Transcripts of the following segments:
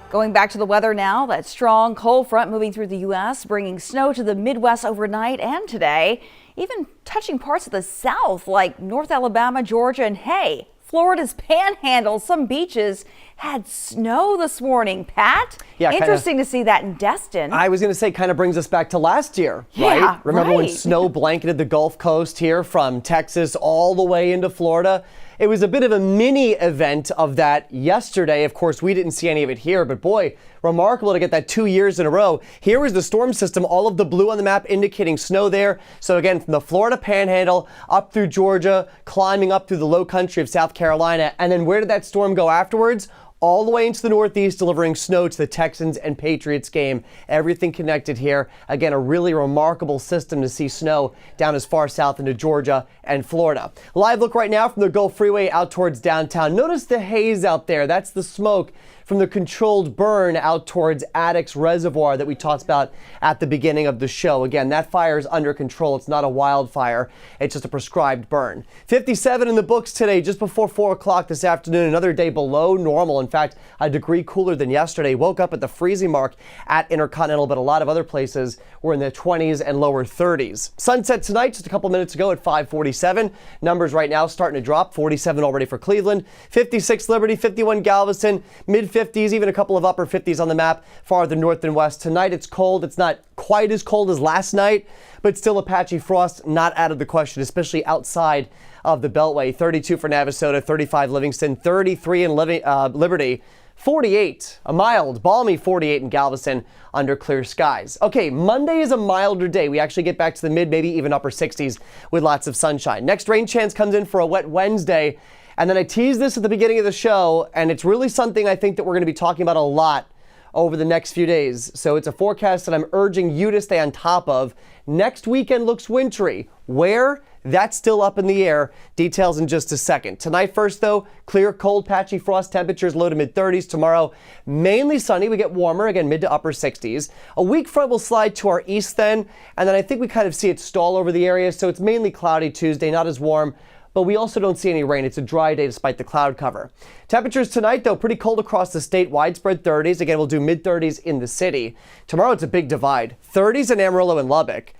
Going back to the weather now, that strong cold front moving through the U.S., bringing snow to the Midwest overnight and today, even touching parts of the South like North Alabama, Georgia, and hey, Florida's Panhandle. Some beaches had snow this morning. Pat? Yeah, interesting to see that in Destin. I was going to say, kind of brings us back to last year, right? Yeah, Remember when snow blanketed the Gulf Coast here from Texas all the way into Florida? It was a bit of a mini event of that yesterday. Of course, we didn't see any of it here, but boy, remarkable to get that 2 years in a row. Here was the storm system, all of the blue on the map indicating snow there. So again, from the Florida Panhandle up through Georgia, climbing up through the low country of South Carolina. And then where did that storm go afterwards? All the way into the Northeast, delivering snow to the Texans and Patriots game. Everything connected here. Again, a really remarkable system to see snow down as far south into Georgia and Florida. Live look right now from the Gulf Freeway out towards downtown. Notice the haze out there. That's the smoke from the controlled burn out towards Addicks Reservoir that we talked about at the beginning of the show. Again, that fire is under control. It's not a wildfire. It's just a prescribed burn. 57 in the books today, just before 4 o'clock this afternoon. Another day below normal. In fact, a degree cooler than yesterday. Woke up at the freezing mark at Intercontinental, but a lot of other places were in the 20s and lower 30s. Sunset tonight, just a couple minutes ago at 5:47. Numbers right now starting to drop. 47 already for Cleveland, 56 Liberty, 51 Galveston, mid-50s, even a couple of upper 50s on the map farther north and west. Tonight it's cold. It's not quite as cold as last night, but still a patchy frost not out of the question, especially outside of the Beltway. 32 for Navasota, 35 Livingston, 33 in Liberty, 48, a mild, balmy 48 in Galveston under clear skies. Okay, Monday is a milder day. We actually get back to the mid, maybe even upper 60s with lots of sunshine. Next rain chance comes in for a wet Wednesday. And then I teased this at the beginning of the show, and it's really something I think that we're going to be talking about a lot over the next few days. So it's a forecast that I'm urging you to stay on top of. Next weekend looks wintry. Where? That's still up in the air. Details in just a second. Tonight first though, clear, cold, patchy frost temperatures low to mid 30s. Tomorrow, mainly sunny. We get warmer, again, mid to upper 60s. A weak front will slide to our east then, and then I think we kind of see it stall over the area. So it's mainly cloudy Tuesday, not as warm. But we also don't see any rain. It's a dry day despite the cloud cover. Temperatures tonight, though, pretty cold across the state. Widespread 30s. Again, we'll do mid-30s in the city. Tomorrow, it's a big divide. 30s in Amarillo and Lubbock.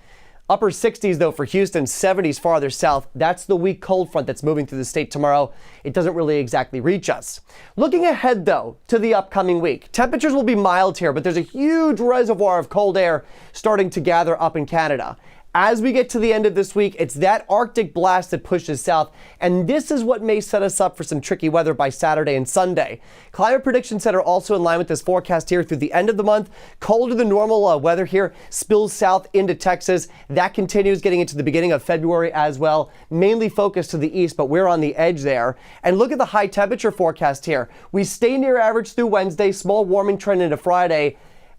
Upper 60s, though, for Houston. 70s farther south. That's the weak cold front that's moving through the state tomorrow. It doesn't really exactly reach us. Looking ahead, though, to the upcoming week. Temperatures will be mild here, but there's a huge reservoir of cold air starting to gather up in Canada. As we get to the end of this week, it's that Arctic blast that pushes south, and this is what may set us up for some tricky weather by Saturday and Sunday. Climate Prediction Center also in line with this forecast here through the end of the month. Colder than normal weather here spills south into Texas. That continues getting into the beginning of February as well, mainly focused to the east, but we're on the edge there. And look at the high temperature forecast here. We stay near average through Wednesday, small warming trend into Friday.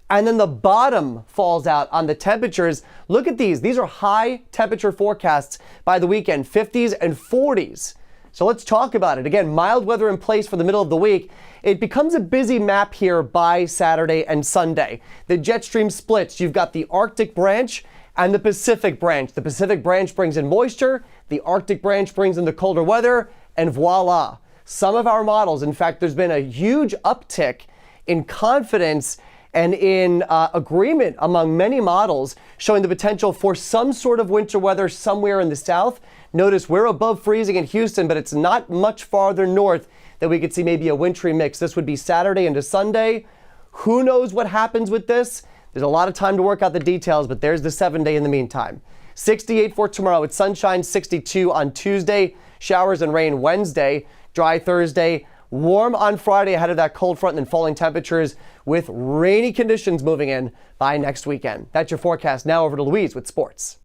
And then the bottom falls out on the temperatures. Look at these. These are high temperature forecasts by the weekend, 50s and 40s. So let's talk about it. Again, mild weather in place for the middle of the week. It becomes a busy map here by Saturday and Sunday. The jet stream splits. You've got the Arctic branch and the Pacific branch. The Pacific branch brings in moisture. The Arctic branch brings in the colder weather. And voila. Some of our models, in fact, there's been a huge uptick in confidence and in agreement among many models showing the potential for some sort of winter weather somewhere in the south. Notice we're above freezing in Houston, but it's not much farther north that we could see maybe a wintry mix. This would be Saturday into Sunday. Who knows what happens with this? There's a lot of time to work out the details, but there's the 7-day in the meantime. 68 for tomorrow with sunshine, 62 on Tuesday, showers and rain Wednesday, dry Thursday, warm on Friday ahead of that cold front and then falling temperatures with rainy conditions moving in by next weekend. That's your forecast. Now over to Louise with sports.